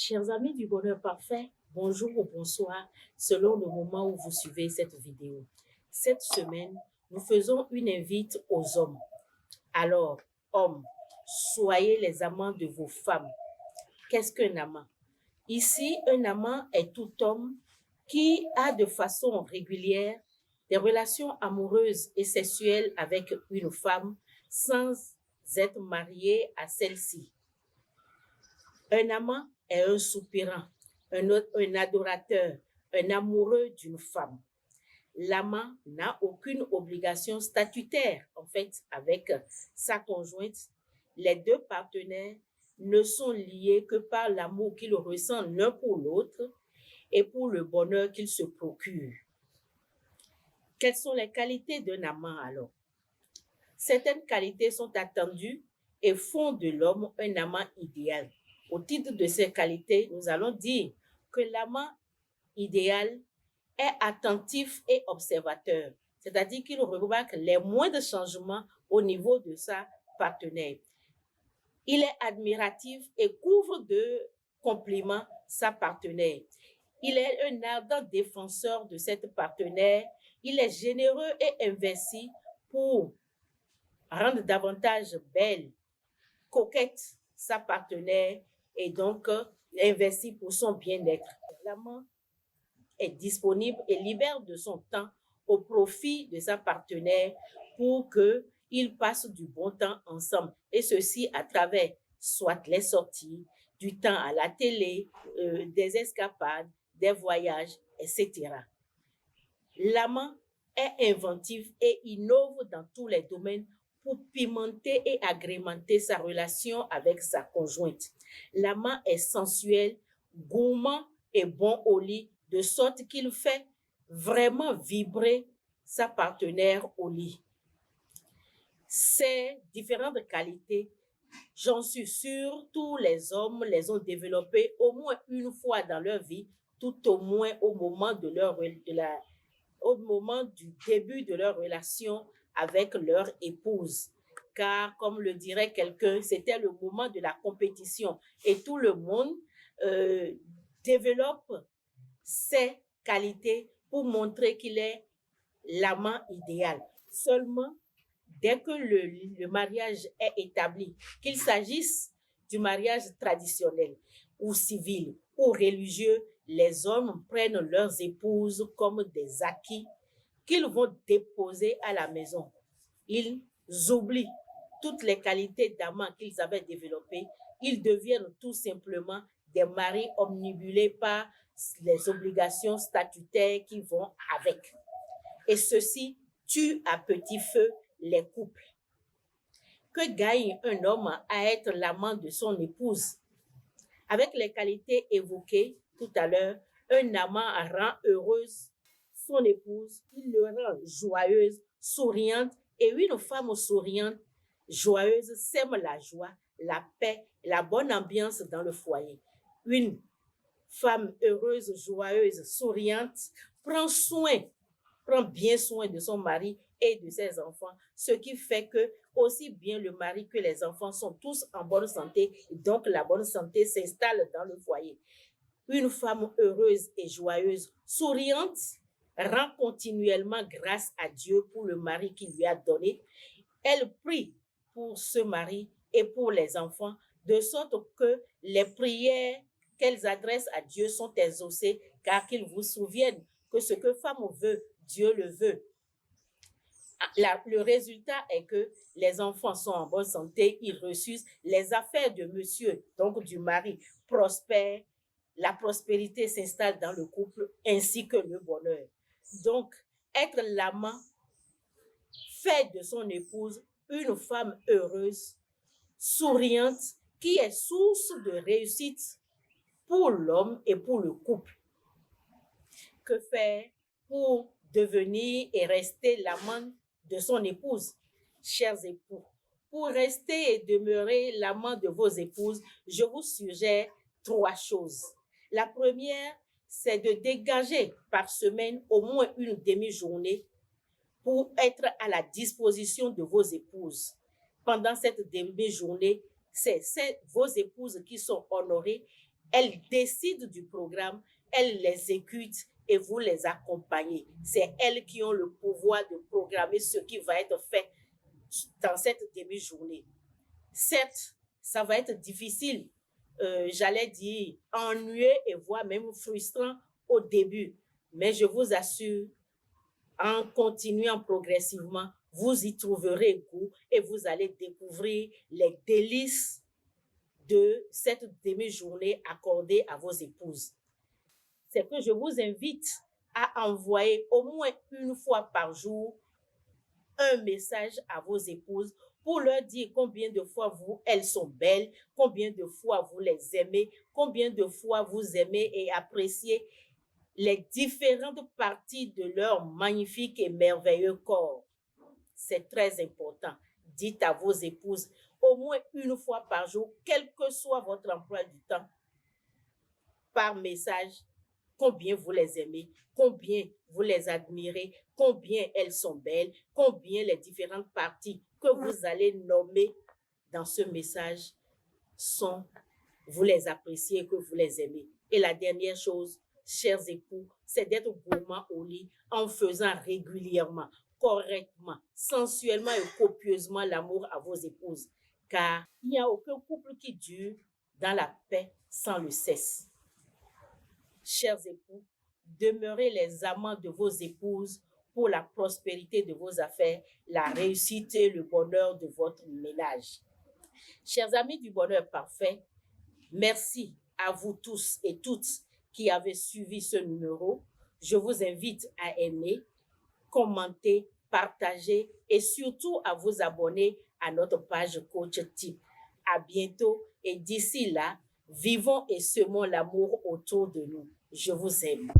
Chers amis du bonheur parfait, bonjour ou bonsoir selon le moment où vous suivez cette vidéo. Cette semaine, nous faisons une invite aux hommes. Alors, hommes, soyez les amants de vos femmes. Qu'est-ce qu'un amant? Ici, un amant est tout homme qui a de façon régulière des relations amoureuses et sexuelles avec une femme sans être marié à celle-ci. Un amant est un soupirant, un adorateur, un amoureux d'une femme. L'amant n'a aucune obligation statutaire, en fait, avec sa conjointe. Les deux partenaires ne sont liés que par l'amour qu'ils ressentent l'un pour l'autre et pour le bonheur qu'ils se procurent. Quelles sont les qualités d'un amant alors? Certaines qualités sont attendues et font de l'homme un amant idéal. Au titre de ces qualités, nous allons dire que l'amant idéal est attentif et observateur, c'est-à-dire qu'il remarque les moindres changements au niveau de sa partenaire. Il est admiratif et couvre de compliments sa partenaire. Il est un ardent défenseur de cette partenaire. Il est généreux et investi pour rendre davantage belle, coquette sa partenaire et donc investi pour son bien-être. L'amant est disponible et libère de son temps au profit de sa partenaire pour qu'ils passent du bon temps ensemble. Et ceci à travers soit les sorties, du temps à la télé, des escapades, des voyages, etc. L'amant est inventif et innove dans tous les domaines pour pimenter et agrémenter sa relation avec sa conjointe. L'amant est sensuel, gourmand et bon au lit, de sorte qu'il fait vraiment vibrer sa partenaire au lit. Ces différentes qualités, j'en suis sûre, tous les hommes les ont développées au moins une fois dans leur vie, tout au moins au moment au moment du début de leur relation avec leur épouse. Car, comme le dirait quelqu'un, c'était le moment de la compétition et tout le monde développe ses qualités pour montrer qu'il est l'amant idéal. Seulement, dès que le mariage est établi, qu'il s'agisse du mariage traditionnel ou civil ou religieux, les hommes prennent leurs épouses comme des acquis qu'ils vont déposer à la maison. Ils oublient toutes les qualités d'amant qu'ils avaient développées. Ils deviennent tout simplement des maris omnibulés par les obligations statutaires qui vont avec. Et ceci tue à petit feu les couples. Que gagne un homme à être l'amant de son épouse? Avec les qualités évoquées tout à l'heure, un amant rend heureuse son épouse, il le rend joyeuse, souriante, et une femme souriante, joyeuse, sème la joie, la paix, la bonne ambiance dans le foyer. Une femme heureuse, joyeuse, souriante, prend bien soin de son mari et de ses enfants, ce qui fait que aussi bien le mari que les enfants sont tous en bonne santé, et donc la bonne santé s'installe dans le foyer. Une femme heureuse et joyeuse, souriante, rend continuellement grâce à Dieu pour le mari qu'il lui a donné. Elle prie pour ce mari et pour les enfants, de sorte que les prières qu'elles adressent à Dieu sont exaucées, car qu'ils vous souviennent que ce que femme veut, Dieu le veut. Le résultat est que les enfants sont en bonne santé, ils reçusent, les affaires de monsieur, donc du mari, prospèrent, la prospérité s'installe dans le couple ainsi que le bonheur. Donc, être l'amant fait de son épouse une femme heureuse, souriante, qui est source de réussite pour l'homme et pour le couple. Que faire pour devenir et rester l'amant de son épouse? Chers époux, pour rester et demeurer l'amant de vos épouses, je vous suggère 3 choses. La première, c'est de dégager par semaine au moins une demi-journée pour être à la disposition de vos épouses. Pendant cette demi-journée, c'est vos épouses qui sont honorées Elle décide du programme, elle l'exécute et vous les accompagnez. C'est elles qui ont le pouvoir de programmer ce qui va être fait dans cette demi-journée. Certes, ça va être difficile, j'allais dire ennuyeux et voire même frustrant au début, mais je vous assure, en continuant progressivement, vous y trouverez goût et vous allez découvrir les délices de cette demi-journée accordée à vos épouses. C'est que je vous invite à envoyer au moins une fois par jour un message à vos épouses pour leur dire combien de fois elles sont belles, combien de fois vous les aimez, combien de fois vous aimez et appréciez les différentes parties de leur magnifique et merveilleux corps. C'est très important. Dites à vos épouses au moins une fois par jour, quel que soit votre emploi du temps, par message, combien vous les aimez, combien vous les admirez, combien elles sont belles, combien les différentes parties que vous allez nommer dans ce message sont, vous les appréciez et que vous les aimez. Et la dernière chose, chers époux, c'est d'être gourmand au lit en faisant régulièrement, correctement, sensuellement et copieusement l'amour à vos épouses. Car il n'y a aucun couple qui dure dans la paix sans le cesse. Chers époux, demeurez les amants de vos épouses pour la prospérité de vos affaires, la réussite et le bonheur de votre ménage. Chers amis du bonheur parfait, merci à vous tous et toutes qui avez suivi ce numéro. Je vous invite à aimer, commenter, partager et surtout à vous abonner à notre page Coach Type. À bientôt et d'ici là, vivons et semons l'amour autour de nous. Je vous aime.